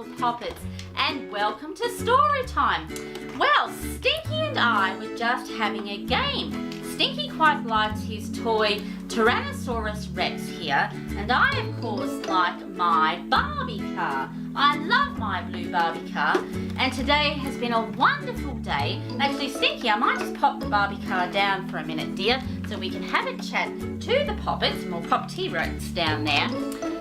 little poppets, and welcome to story time. Well, Stinky and I were just having a game. Stinky quite likes his toy Tyrannosaurus Rex here, and I of course like my Barbie car. I love my blue Barbie car, and today has been a wonderful day. Actually, Stinky, I might just pop the Barbie car down for a minute, dear, so we can have a chat to the poppets, and we'll pop T-Rex down there.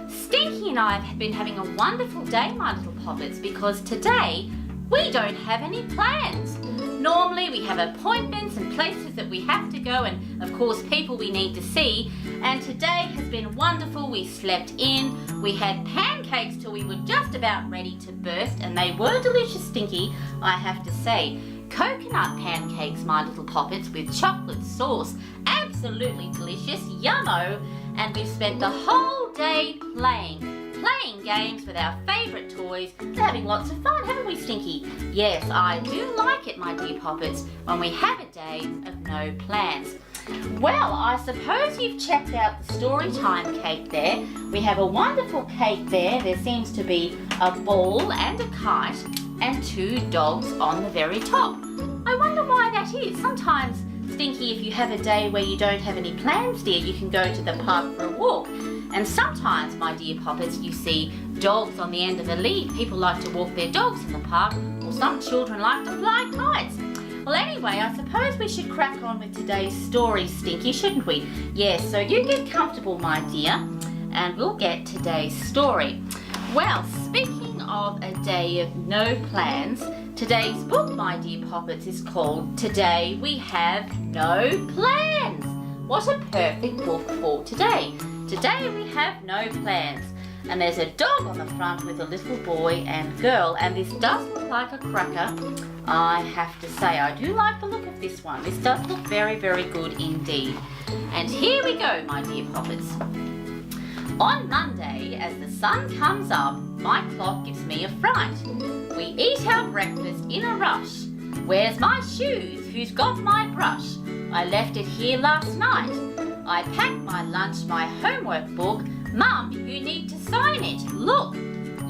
Stinky and I have been having a wonderful day, my little poppets, because today we don't have any plans. Normally we have appointments and places that we have to go, and of course people we need to see, and today has been wonderful. We slept in, we had pancakes till we were just about ready to burst, and they were delicious, Stinky, I have to say. Coconut pancakes, my little poppets, with chocolate sauce, absolutely delicious, yummo. And we've spent the whole day playing games with our favourite toys, having lots of fun, haven't we, Stinky? Yes, I do like it, my dear poppets, when we have a day of no plans. Well, I suppose you've checked out the story time cake there. We have a wonderful cake there. There seems to be a ball and a kite and two dogs on the very top. I wonder why that is. Sometimes, Stinky, if you have a day where you don't have any plans, dear, you can go to the park for a walk. And sometimes, my dear poppets, you see dogs on the end of a lead. People like to walk their dogs in the park, or some children like to fly kites. Well, anyway, I suppose we should crack on with today's story, Stinky, shouldn't we? Yes, so you get comfortable, my dear, and we'll get today's story. Well, speaking of a day of no plans, today's book, my dear poppets, is called Today We Have No Plans. What a perfect book for today. Today we have no plans. And there's a dog on the front with a little boy and girl, and this does look like a cracker, I have to say. I do like the look of this one. This does look very, very good indeed. And here we go, my dear poppets. On Monday, as the sun comes up, my clock gives me a fright. We eat our breakfast in a rush. Where's my shoes? Who's got my brush? I left it here last night. I packed my lunch, my homework book. Mum, you need to sign it. Look.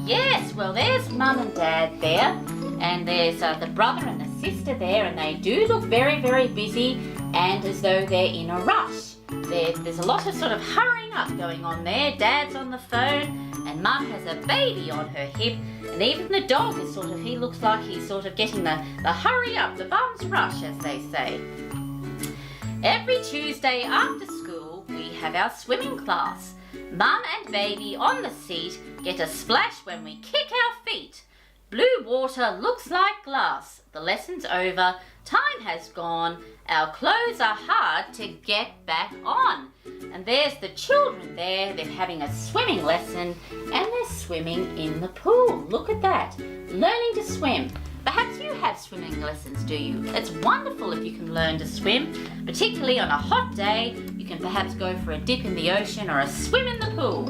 Yes, well, there's Mum and Dad there. And there's the brother and the sister there. And they do look very, very busy and as though they're in a rush. There's a lot of sort of hurrying up going on there. Dad's on the phone and Mum has a baby on her hip. And even the dog is he looks like he's sort of getting the hurry up, the bum's rush, as they say. Every Tuesday after school, we have our swimming class. Mum and baby on the seat get a splash when we kick our feet. Blue water looks like glass. The lesson's over. Time has gone. Our clothes are hard to get back on. And there's the children there. They're having a swimming lesson and they're swimming in the pool. Look at that. Learning to swim. Perhaps you have swimming lessons, do you? It's wonderful if you can learn to swim, particularly on a hot day. You can perhaps go for a dip in the ocean or a swim in the pool.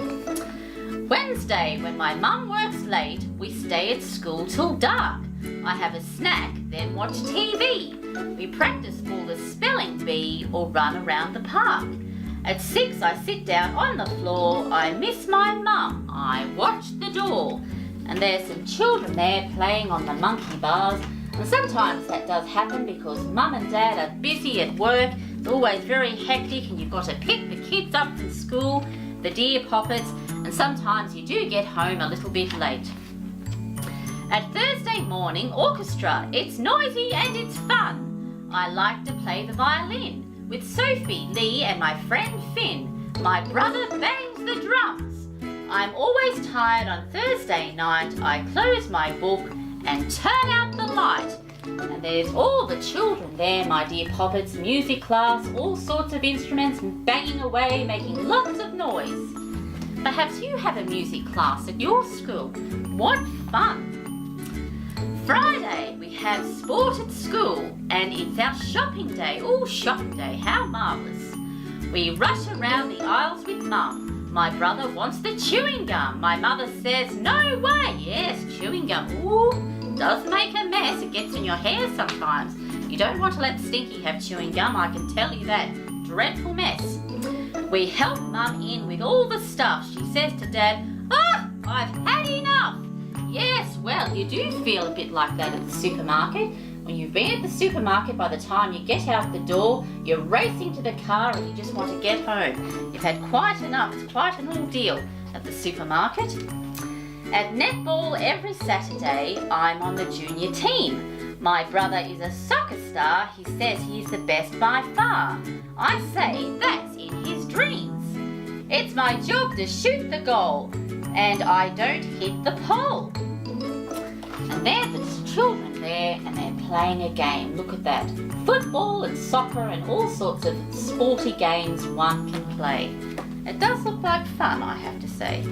Wednesday, when my mum works late, we stay at school till dark. I have a snack, then watch TV. We practice for the spelling bee or run around the park. At 6, I sit down on the floor. I miss my mum. I watch the door. And there's some children there playing on the monkey bars. And sometimes that does happen because Mum and Dad are busy at work. It's always very hectic and you've got to pick the kids up from school, the dear poppets, and sometimes you do get home a little bit late. At Thursday morning orchestra, it's noisy and it's fun. I like to play the violin with Sophie, Lee and my friend Finn. My brother bangs the drums. I'm always tired on Thursday night. I close my book and turn out the light. And there's all the children there, my dear poppets, music class, all sorts of instruments banging away, making lots of noise. Perhaps you have a music class at your school. What fun! Friday, we have sport at school and it's our shopping day. Oh, shopping day, how marvellous. We rush around the aisles with Mum. My brother wants the chewing gum. My mother says, no way. Yes, chewing gum. Ooh, does make a mess. It gets in your hair sometimes. You don't want to let Stinky have chewing gum, I can tell you that. Dreadful mess. We help Mum in with all the stuff. She says to Dad, I've had enough. Yes, well, you do feel a bit like that at the supermarket. When you've been at the supermarket, by the time you get out the door, you're racing to the car and you just want to get home. You've had quite enough. It's quite an ordeal at the supermarket. At netball every Saturday, I'm on the junior team. My brother is a soccer star. He says he's the best by far. I say that's in his dreams. It's my job to shoot the goal, and I don't hit the pole. And there's the children there, and they're playing a game. Look at that. Football and soccer and all sorts of sporty games one can play. It does look like fun, I have to say.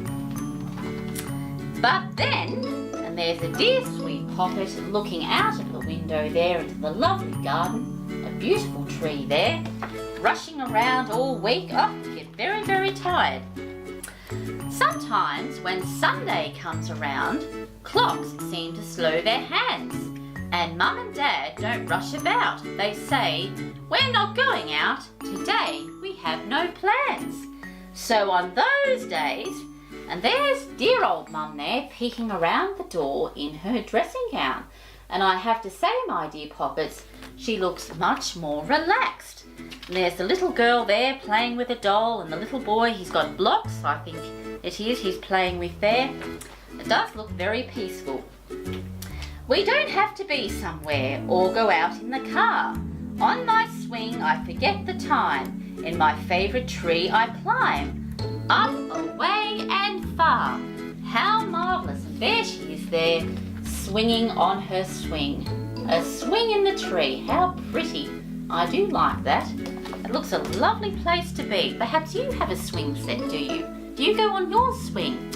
But then, and there's a dear sweet poppet looking out of the window there into the lovely garden. A beautiful tree there. Rushing around all week. Oh, you get very, very tired. Sometimes when Sunday comes around, clocks seem to slow their hands. And Mum and Dad don't rush about. They say, we're not going out. Today we have no plans. So on those days, and there's dear old Mum there peeking around the door in her dressing gown. And I have to say, my dear poppets, she looks much more relaxed. And there's the little girl there playing with a doll, and the little boy, he's got blocks, I think it is, he's playing with there. It does look very peaceful. We don't have to be somewhere or go out in the car. On my swing I forget the time. In my favourite tree I climb. Up, away and far. How marvellous. And there she is there, swinging on her swing. A swing in the tree. How pretty. I do like that. It looks a lovely place to be. Perhaps you have a swing set, do you? Do you go on your swing?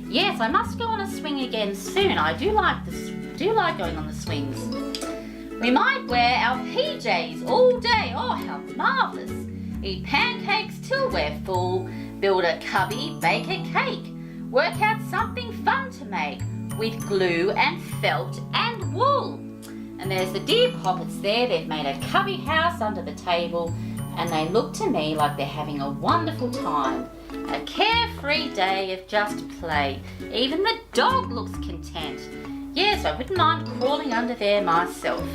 Yes, I must go on a swing again soon. I do like going on the swings. We might wear our PJs all day. Oh, how marvellous. Eat pancakes till we're full. Build a cubby, bake a cake. Work out something fun to make with glue and felt and wool. And there's the dear poppets there. They've made a cubby house under the table, and they look to me like they're having a wonderful time. A carefree day of just play. Even the dog looks content. Yes, I wouldn't mind crawling under there myself.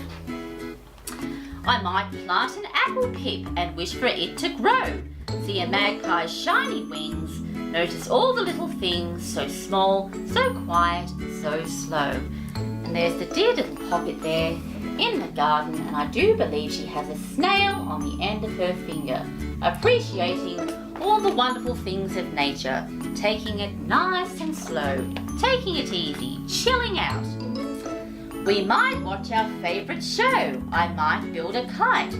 I might plant an apple pip and wish for it to grow. See a magpie's shiny wings. Notice all the little things, so small, so quiet, so slow. And there's the dear little poppet there in the garden, and I do believe she has a snail on the end of her finger, appreciating all the wonderful things of nature, taking it nice and slow, taking it easy, chilling out. We might watch our favourite show. I might build a kite,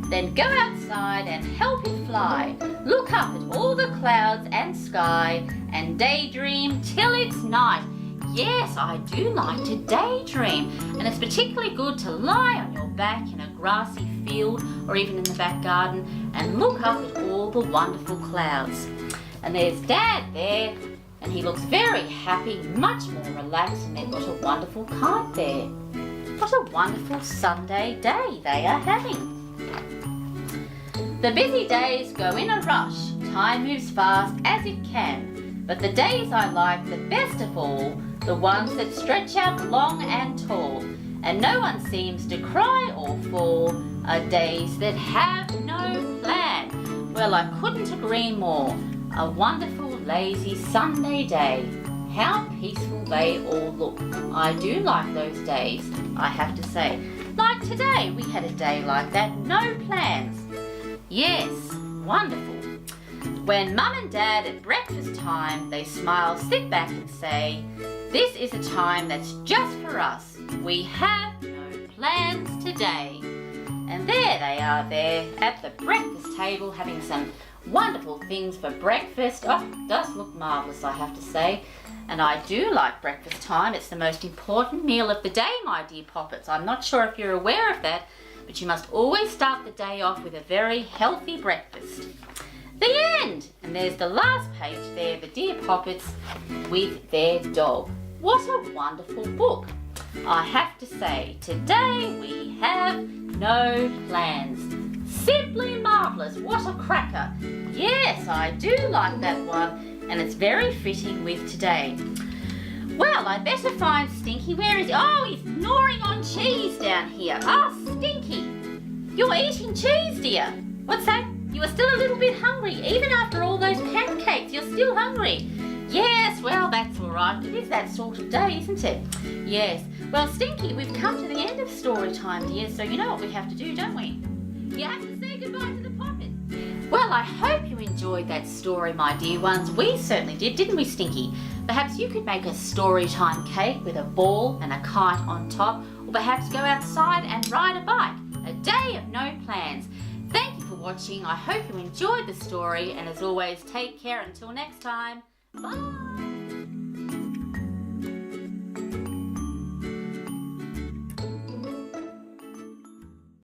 then go outside and help it fly. Look up at all the clouds and sky and daydream till it's night. Yes, I do like to daydream, and it's particularly good to lie on your back in a grassy field or even in the back garden and look up at all the wonderful clouds. And there's Dad there, and he looks very happy, much more relaxed, and they've got a wonderful kite there. What a wonderful Sunday day they are having. The busy days go in a rush, time moves fast as it can, but the days I like the best of all, the ones that stretch out long and tall, and no one seems to cry or fall, are days that have no plan. Well, I couldn't agree more. A wonderful, lazy Sunday day. How peaceful they all look. I do like those days, I have to say. Like today, we had a day like that, no plans. Yes, wonderful. When Mum and Dad at breakfast time, they smile, sit back and say, this is a time that's just for us. We have no plans today. And there they are there at the breakfast table having some wonderful things for breakfast. Oh, it does look marvellous, I have to say. And I do like breakfast time. It's the most important meal of the day, my dear poppets. I'm not sure if you're aware of that, but you must always start the day off with a very healthy breakfast. The end! And there's the last page there, the dear poppets with their dog. What a wonderful book. I have to say, today we have no plans. Simply marvellous. What a cracker. Yes, I do like that one, and it's very fitting with today. Well, I better find Stinky. Where is he? Oh, he's gnawing on cheese down here. Oh, Stinky, you're eating cheese, dear. What's that? You are still a little bit hungry. Even after all those pancakes, you're still hungry. Yes, well, that's all right. It is that sort of day, isn't it? Yes. Well, Stinky, we've come to the end of story time, dear, so you know what we have to do, don't we? You have to say goodbye to the puppet. Well, I hope you enjoyed that story, my dear ones. We certainly did, didn't we, Stinky? Perhaps you could make a story time cake with a ball and a kite on top, or perhaps go outside and ride a bike. A day of no plans. Thank you for watching. I hope you enjoyed the story, and as always, take care until next time. Bye!